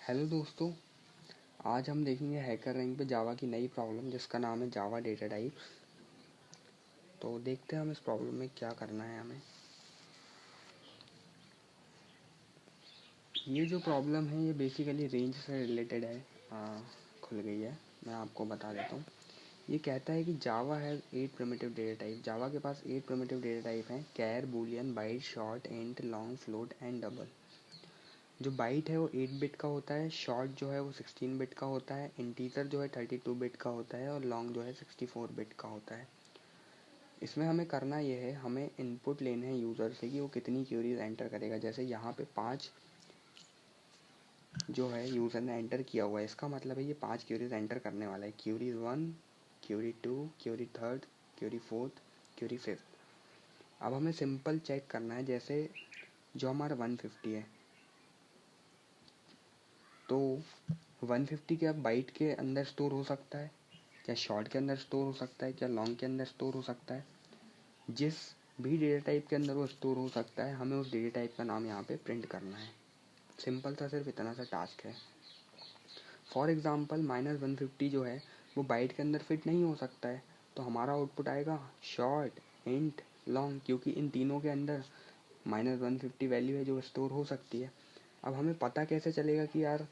Hello दोस्तों, आज हम देखेंगे हैकर रैंक पे जावा की नई प्रॉब्लम जिसका नाम है जावा डेटा टाइप्स। तो देखते हैं हम इस प्रॉब्लम में क्या करना है हमें। ये जो प्रॉब्लम है ये बेसिकली रेंज से रिलेटेड है। खुल गई है, मैं आपको बता देता हूँ। ये कहता है कि Java has 8 primitive data type. Java के पास 8 प्रिमिटिव डेटा टाइप हैं: char, boolean, byte, short, int, long, float and double. जो बाइट है वो 8 बिट का होता है, शॉर्ट जो है वो 16 बिट का होता है, इंटीजर जो है 32 बिट का होता है और लॉन्ग जो है 64 बिट का होता है। इसमें हमें करना ये है, हमें इनपुट लेने हैं यूज़र से कि वो कितनी क्यूरीज एंटर करेगा। जैसे यहाँ पे 5 जो है यूज़र ने एंटर किया हुआ है, इसका मतलब है ये 5 क्यूरीज एंटर करने वाला है। Query 1, query 2, query 3, query 4, query 5। अब हमें सिंपल चेक करना है, जैसे जो हमारा 150 है तो 150 क्या बाइट के अंदर स्टोर हो सकता है, क्या शॉर्ट के अंदर स्टोर हो सकता है, क्या लॉन्ग के अंदर स्टोर हो सकता है। जिस भी डेटा टाइप के अंदर वो स्टोर हो सकता है, हमें उस डेटा टाइप का नाम यहाँ पे प्रिंट करना है। सिंपल सा सिर्फ इतना सा टास्क है। फॉर एग्जांपल -150 जो है वो बाइट के अंदर फिट नहीं हो सकता है, तो हमारा आउटपुट आएगा शॉर्ट, इंट, लॉन्ग, क्योंकि इन तीनों के अंदर -150 वैल्यू है जो स्टोर हो सकती है। अब हमें पता कैसे चलेगा कि यार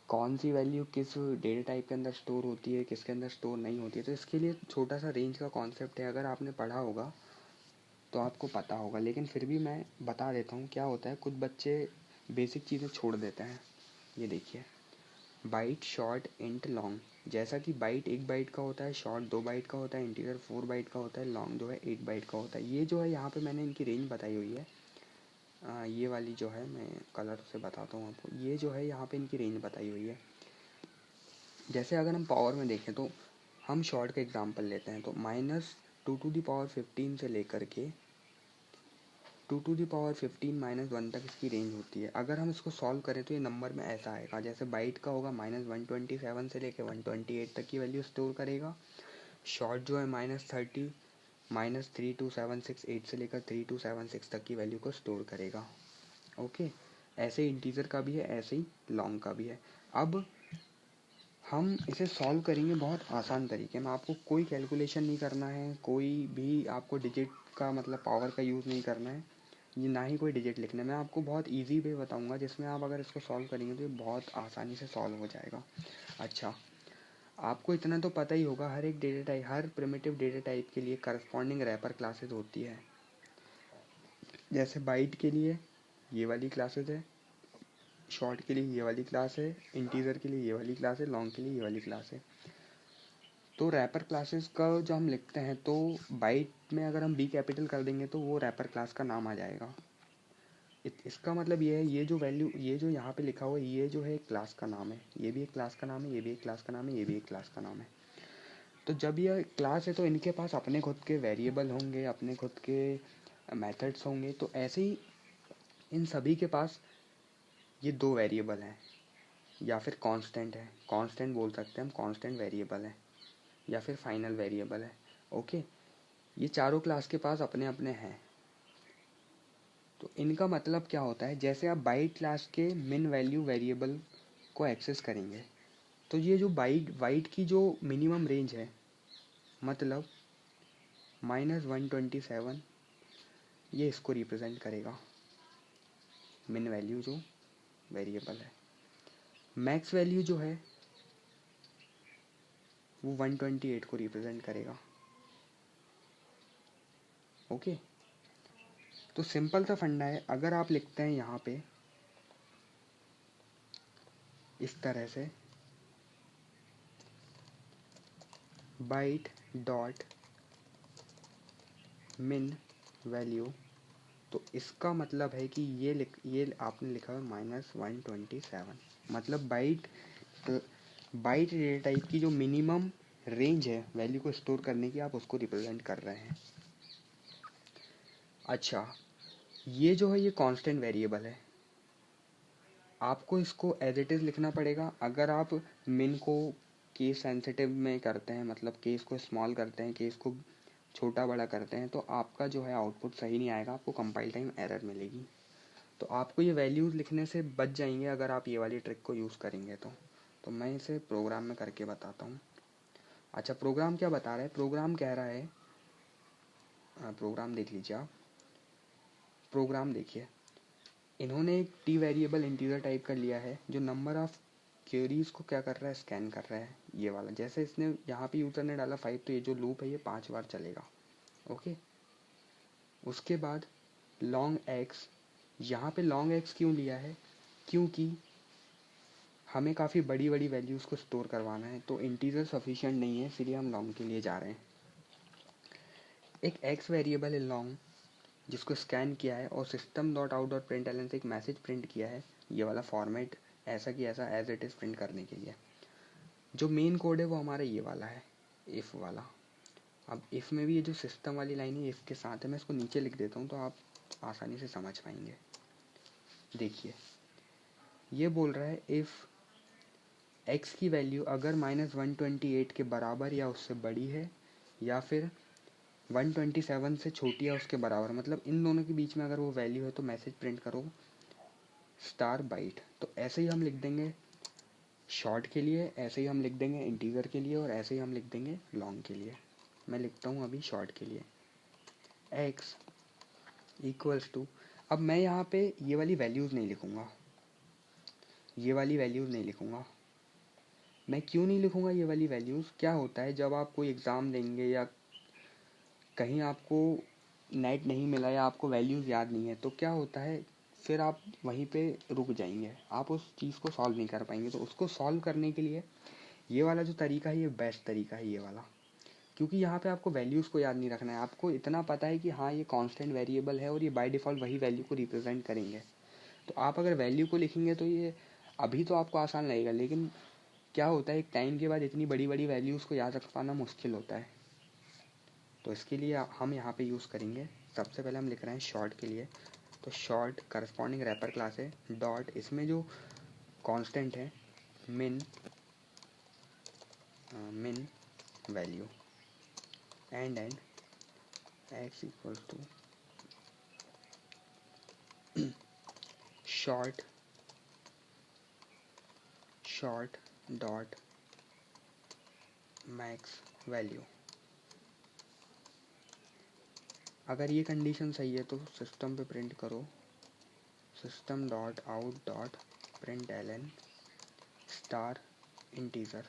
कौन सी वैल्यू किस डेटा टाइप के अंदर स्टोर होती है, किसके अंदर स्टोर नहीं होती है। तो इसके लिए छोटा सा रेंज का कॉन्सेप्ट है, अगर आपने पढ़ा होगा तो आपको पता होगा, लेकिन फिर भी मैं बता देता हूँ क्या होता है। कुछ बच्चे बेसिक चीज़ें छोड़ देते हैं। ये देखिए, बाइट, शॉर्ट, इंट, लॉन्ग। जैसा कि बाइट 1 बाइट का होता है, शॉर्ट 2 बाइट का होता है, इंटीजर 4 बाइट का होता है, लॉन्ग जो है 8 बाइट का होता है। ये जो है यहाँ पे मैंने इनकी रेंज बताई हुई है। ये वाली जो है मैं कलर से बताता हूँ आपको। ये जो है यहाँ पे इनकी रेंज बताई हुई है। जैसे अगर हम पावर में देखें तो हम शॉर्ट का एग्जांपल लेते हैं, तो -2⁻15 से लेकर के 2⁻15 -1 तक इसकी रेंज होती है। अगर हम इसको सॉल्व करें तो ये नंबर में ऐसा आएगा, जैसे बाइट का होगा -127 से लेकर 128 तक की वैल्यू स्टोर करेगा। शॉर्ट जो है -30 -32768 से लेकर 3276 तक की वैल्यू को स्टोर करेगा। ओके, ऐसे ही इंटीजर का भी है, ऐसे ही लॉन्ग का भी है। अब हम इसे सॉल्व करेंगे बहुत आसान तरीके में। आपको कोई कैलकुलेशन नहीं करना है, कोई भी आपको डिजिट का मतलब पावर का यूज़ नहीं करना है, ये ना ही कोई डिजिट लिखना है। मैं आपको बहुत इजी वे बताऊंगा जिसमें आप अगर इसको सॉल्व करेंगे तो ये बहुत आसानी से सॉल्व हो जाएगा। अच्छा, आपको इतना तो पता ही होगा, हर एक डेटा टाइप, हर प्रिमिटिव डेटा टाइप के लिए करस्पॉन्डिंग रैपर क्लासेस होती है। जैसे बाइट के लिए ये वाली क्लासेस है, शॉर्ट के लिए ये वाली क्लास है, इंटीजर के लिए ये वाली क्लास है, लॉन्ग के लिए ये वाली क्लास है। तो रैपर क्लासेस का जो हम लिखते हैं, तो बाइट में अगर हम बी कैपिटल कर देंगे तो वो रैपर क्लास का नाम आ जाएगा। इसका मतलब ये है, ये जो वैल्यू, ये जो यहाँ पे लिखा हुआ है, ये जो है एक क्लास का नाम है, ये भी एक क्लास का नाम है, ये भी एक क्लास का नाम है, ये भी एक क्लास का नाम है। तो जब ये क्लास है तो इनके पास अपने खुद के वेरिएबल होंगे, अपने खुद के मेथड्स होंगे। तो ऐसे ही इन सभी के पास ये दो वेरिएबल हैं, या फिर कांस्टेंट है, कांस्टेंट बोल सकते हैं हम, कांस्टेंट वेरिएबल है, या फिर फाइनल वेरिएबल है। ओके, ये चारों क्लास के पास अपने अपने हैं। तो इनका मतलब क्या होता है, जैसे आप बाइट क्लास के मिन वैल्यू वेरिएबल को एक्सेस करेंगे, तो ये जो बाइट की जो मिनिमम रेंज है, मतलब -127, ये इसको रिप्रेजेंट करेगा, मिन वैल्यू जो वेरिएबल है। मैक्स वैल्यू जो है वो 128 को रिप्रेजेंट करेगा। ओके, तो सिंपल सा फंडा है। अगर आप लिखते हैं यहाँ पे इस तरह से, बाइट डॉट मिन वैल्यू, तो इसका मतलब है कि ये आपने लिखा है -127, मतलब बाइट डेटा टाइप की जो मिनिमम रेंज है वैल्यू को स्टोर करने की, आप उसको रिप्रेजेंट कर रहे हैं। अच्छा, ये जो है ये कांस्टेंट वेरिएबल है, आपको इसको एज इट इज़ लिखना पड़ेगा। अगर आप मिन को केस सेंसिटिव में करते हैं, मतलब केस को स्मॉल करते हैं, केस को छोटा बड़ा करते हैं, तो आपका जो है आउटपुट सही नहीं आएगा, आपको कंपाइल टाइम एरर मिलेगी। तो आपको ये वैल्यूज़ लिखने से बच जाएंगे अगर आप ये वाली ट्रिक को यूज़ करेंगे तो मैं इसे प्रोग्राम में करके बताता हूँ। अच्छा, प्रोग्राम क्या बता रहा है? प्रोग्राम कह रहा है, प्रोग्राम देख लीजिए आप। प्रोग्राम देखिए, इन्होंने एक टी वेरिएबल इंटीजर टाइप कर लिया है जो नंबर ऑफ क्वेरीज को क्या कर रहा है, स्कैन कर रहा है, ये वाला। जैसे इसने यहाँ पे यूज़र ने डाला 5, तो ये जो लूप है ये 5 बार चलेगा। ओके, उसके बाद लॉन्ग एक्स, यहाँ पे लॉन्ग एक्स क्यों लिया है? क्योंकि हमें काफ़ी बड़ी बड़ी वैल्यूज़ को स्टोर करवाना है, तो इंटीजर सफिशिएंट नहीं है, इसीलिए हम लॉन्ग के लिए जा रहे हैं। एक एक्स वेरिएबल है लॉन्ग, जिसको स्कैन किया है और system dot out dot print ln से एक मैसेज प्रिंट किया है, ये वाला फॉर्मेट ऐसा कि ऐसा एज इट इज़ प्रिंट करने के लिए। जो मेन कोड है वो हमारा ये वाला है, इफ़ वाला। अब इफ़ में भी ये जो सिस्टम वाली लाइन है इफ़ के साथ है, मैं इसको नीचे लिख देता हूँ तो आप आसानी से समझ पाएंगे। देखिए, ये बोल रहा है इफ़ एक्स की वैल्यू अगर -128 के बराबर या उससे बड़ी है, या फिर 127 से छोटी या उसके बराबर, मतलब इन दोनों के बीच में अगर वो वैल्यू है तो मैसेज प्रिंट करो स्टार बाइट। तो ऐसे ही हम लिख देंगे शॉर्ट के लिए, ऐसे ही हम लिख देंगे इंटीजर के लिए, और ऐसे ही हम लिख देंगे लॉन्ग के लिए। मैं लिखता हूँ अभी शॉर्ट के लिए, x इक्वल्स टू, अब मैं यहाँ पे ये वाली वैल्यूज़ नहीं लिखूँगा, ये वाली वैल्यूज़ नहीं लिखूँगा। मैं क्यों नहीं लिखूँगा ये वाली वैल्यूज़? क्या होता है जब आप कोई एग्ज़ाम देंगे या कहीं आपको नेट नहीं मिला या आपको वैल्यूज़ याद नहीं है, तो क्या होता है, फिर आप वहीं पे रुक जाएंगे, आप उस चीज़ को सॉल्व नहीं कर पाएंगे। तो उसको सॉल्व करने के लिए ये वाला जो तरीका है ये बेस्ट तरीका है, ये वाला। क्योंकि यहाँ पे आपको वैल्यूज़ को याद नहीं रखना है, आपको इतना पता है कि हाँ ये कांस्टेंट वेरिएबल है और ये बाय डिफ़ॉल्ट वही वैल्यू को रिप्रेजेंट करेंगे। तो आप अगर वैल्यू को लिखेंगे तो ये अभी तो आपको आसान लगेगा, लेकिन क्या होता है एक टाइम के बाद इतनी बड़ी बड़ी वैल्यूज़ को याद रख पाना मुश्किल होता है। तो इसके लिए हम यहाँ पे यूज़ करेंगे, सबसे पहले हम लिख रहे हैं शॉर्ट के लिए, तो शॉर्ट करस्पॉन्डिंग रैपर क्लास है डॉट, इसमें जो कांस्टेंट है min value, and X equals to short dot max value. अगर ये कंडीशन सही है तो सिस्टम पे प्रिंट करो system dot out dot print ln star integer,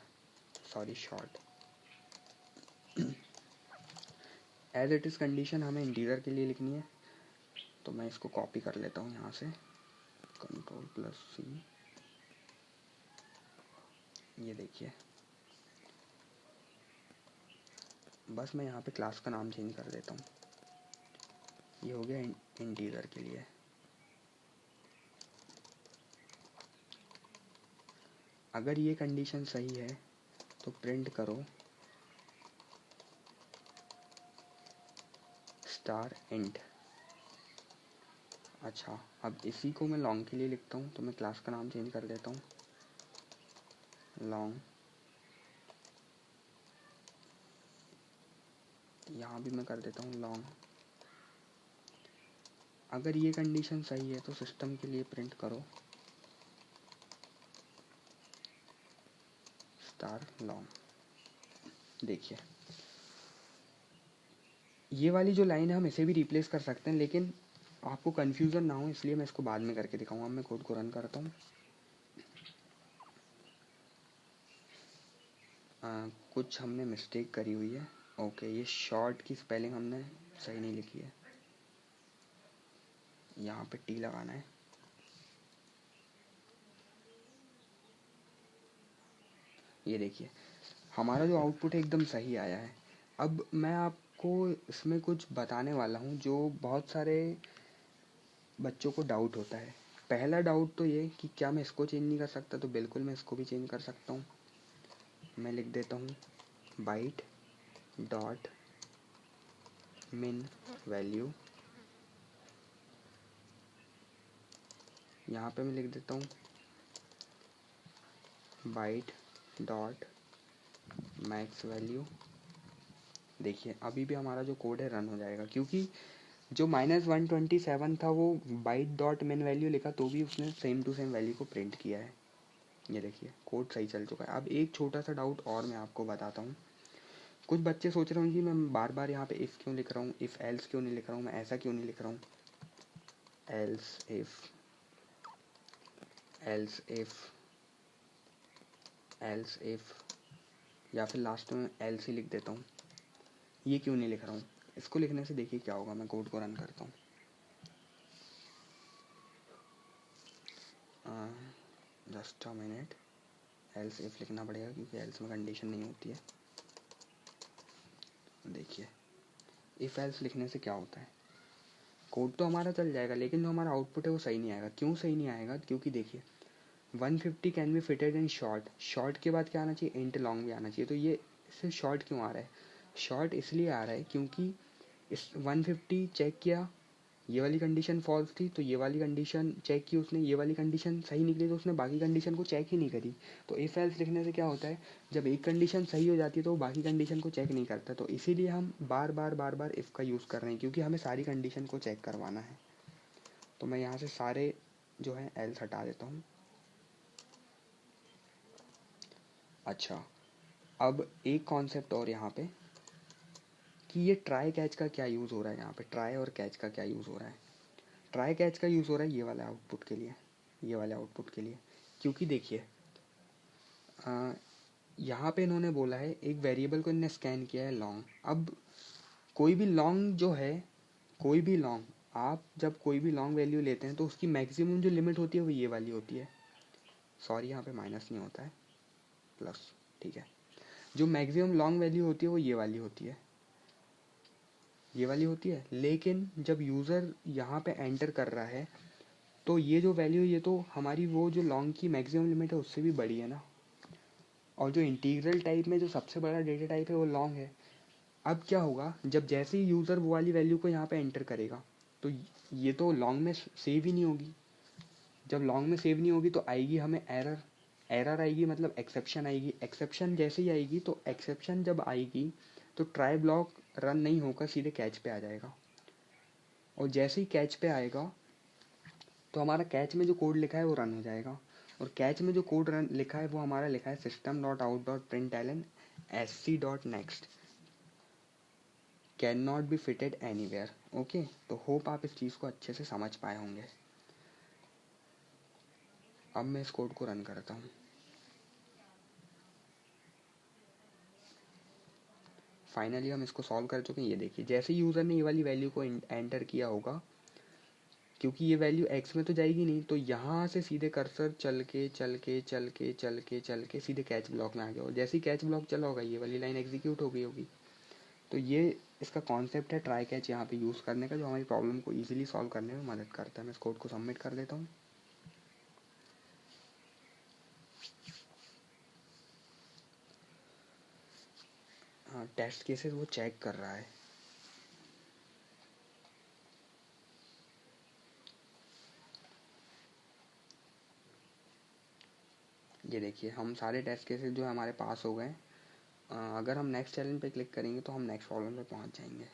sorry short. As it is condition हमें इंटीजर के लिए लिखनी है, तो मैं इसको कॉपी कर लेता हूँ यहाँ से, Ctrl+C। ये देखिए, बस मैं यहाँ पे क्लास का नाम चेंज कर देता हूँ, ये हो गया इंटीजर के लिए। अगर ये कंडीशन सही है तो प्रिंट करो स्टार इंट। अच्छा, अब इसी को मैं लॉन्ग के लिए लिखता हूँ, तो मैं क्लास का नाम चेंज कर देता हूँ, लॉन्ग। यहाँ भी मैं कर देता हूँ लॉन्ग। अगर ये कंडीशन सही है तो सिस्टम के लिए प्रिंट करो स्टार लॉन्ग। देखिए, ये वाली जो लाइन है हम इसे भी रिप्लेस कर सकते हैं, लेकिन आपको कन्फ्यूज़न ना हो इसलिए मैं इसको बाद में करके दिखाऊंगा। मैं कोड को रन करता हूँ। कुछ हमने मिस्टेक करी हुई है। ओके, ये शॉर्ट की स्पेलिंग हमने सही नहीं लिखी है, यहाँ पे टी लगाना है। ये देखिए, हमारा जो आउटपुट है एकदम सही आया है। अब मैं आपको इसमें कुछ बताने वाला हूँ जो बहुत सारे बच्चों को डाउट होता है। पहला डाउट तो ये कि क्या मैं इसको चेंज नहीं कर सकता, तो बिल्कुल मैं इसको भी चेंज कर सकता हूँ। मैं लिख देता हूँ बाइट डॉट मिन वैल्यू, यहाँ पे मैं लिख देता हूँ बाइट डॉट मैक्स वैल्यू। देखिए, अभी भी हमारा जो कोड है रन हो जाएगा, क्योंकि जो -127 था वो बाइट डॉट मेन वैल्यू लिखा तो भी उसने सेम टू सेम वैल्यू को प्रिंट किया है। ये देखिए कोड सही चल चुका है। अब एक छोटा सा डाउट और मैं आपको बताता हूँ। कुछ बच्चे सोच रहे होंगे कि मैं बार बार यहाँ पे इफ़ क्यों लिख रहा हूँ, इफ़ एल्स क्यों नहीं लिख रहा हूँ, मैं ऐसा क्यों नहीं लिख रहा हूँ, else if else if else if, या फिर लास्ट में एल्स ही लिख देता हूँ, ये क्यों नहीं लिख रहा हूँ। इसको लिखने से देखिए क्या होगा। मैं कोड को रन करता हूँ। Just a minute, else if लिखना पड़ेगा क्योंकि एल्स में कंडीशन नहीं होती है। देखिए इफ एल्स लिखने से क्या होता है, कोड तो हमारा चल जाएगा लेकिन जो हमारा आउटपुट है वो सही नहीं आएगा। क्यों सही नहीं आएगा, क्योंकि देखिए 150 can be fitted in short, short के बाद क्या आना चाहिए, इंट लॉन्ग भी आना चाहिए। तो ये सिर्फ शॉर्ट क्यों आ रहा है, शॉर्ट इसलिए आ रहा है क्योंकि इस 150 चेक किया, ये वाली कंडीशन फॉल्स थी, तो ये वाली कंडीशन चेक की उसने, ये वाली कंडीशन सही निकली तो उसने बाकी कंडीशन को चेक ही नहीं करी। तो इफ एल्स लिखने से क्या होता है, जब एक कंडीशन सही हो जाती है तो वो बाकी कंडीशन को चेक नहीं करता। तो इसीलिए हम बार बार इफ़ का यूज़ कर रहे हैं क्योंकि हमें सारी कंडीशन को चेक करवाना है। तो मैं यहाँ से सारे जो है एल्स हटा देता हूँ। अच्छा, अब एक कॉन्सेप्ट और यहाँ पे कि ये ट्राई कैच का क्या यूज़ हो रहा है। यहाँ पे ट्राई और कैच का क्या यूज़ हो रहा है। ट्राई कैच का यूज़ हो रहा है ये वाले आउटपुट के लिए, ये वाले आउटपुट के लिए। क्योंकि देखिए यहाँ पे इन्होंने बोला है एक वेरिएबल को इन्होंने स्कैन किया है लॉन्ग। अब कोई भी लॉन्ग जो है, कोई भी लॉन्ग, आप जब कोई भी लॉन्ग वैल्यू लेते हैं तो उसकी मैक्सिमम जो लिमिट होती है वो ये वाली होती है। सॉरी यहाँ पे माइनस नहीं होता है, प्लस, ठीक है। जो मैक्सिमम लॉन्ग वैल्यू होती है वो ये वाली होती है, ये वाली होती है। लेकिन जब यूज़र यहाँ पे एंटर कर रहा है तो ये जो वैल्यू, ये तो हमारी वो जो लॉन्ग की मैक्सिमम लिमिट है उससे भी बड़ी है ना। और जो इंटीग्रल टाइप में जो सबसे बड़ा डेटा टाइप है वो लॉन्ग है। अब क्या होगा, जब जैसे ही यूज़र वो वाली वैल्यू को यहाँ पे एंटर करेगा तो ये तो लॉन्ग में सेव ही नहीं होगी। जब लॉन्ग में सेव नहीं होगी तो आएगी हमें एरर, एरर आएगी मतलब एक्सेप्शन आएगी। एक्सेप्शन जैसे ही आएगी तो एक्सेप्शन जब आएगी तो ट्राई ब्लॉक रन नहीं होकर सीधे कैच पे आ जाएगा। और जैसे ही कैच पे आएगा तो हमारा कैच में जो कोड लिखा है वो रन हो जाएगा। और कैच में जो कोड रन लिखा है वो हमारा लिखा है system.out.println sc.next can not be fitted anywhere. Okay, तो होप आप इस चीज़ को अच्छे से समझ पाए होंगे। अब मैं इस कोड को रन करता हूँ। फाइनली हम इसको सॉल्व कर चुके हैं। ये देखिए जैसे यूज़र ने ये वाली वैल्यू को एंटर किया होगा, क्योंकि ये वैल्यू एक्स में तो जाएगी नहीं, तो यहाँ से सीधे कर्सर चल के चल के चल के चल के चल के सीधे कैच ब्लॉक में आ गया। और जैसे ही कैच ब्लॉक चला होगा ये वाली लाइन एग्जीक्यूट हो गई होगी। तो ये इसका कॉन्सेप्ट है ट्राई कैच यहाँ पे यूज़ करने का, जो हमारी प्रॉब्लम को ईजिली सॉल्व करने में मदद करता है। मैं इस कोड को सबमिट कर देता हूँ। हाँ, टेस्ट केसेस वो चेक कर रहा है। ये देखिए हम सारे टेस्ट केसेस जो है हमारे पास हो गए। अगर हम नेक्स्ट चैलेंज पे क्लिक करेंगे तो हम नेक्स्ट प्रॉब्लम पे पहुंच जाएंगे।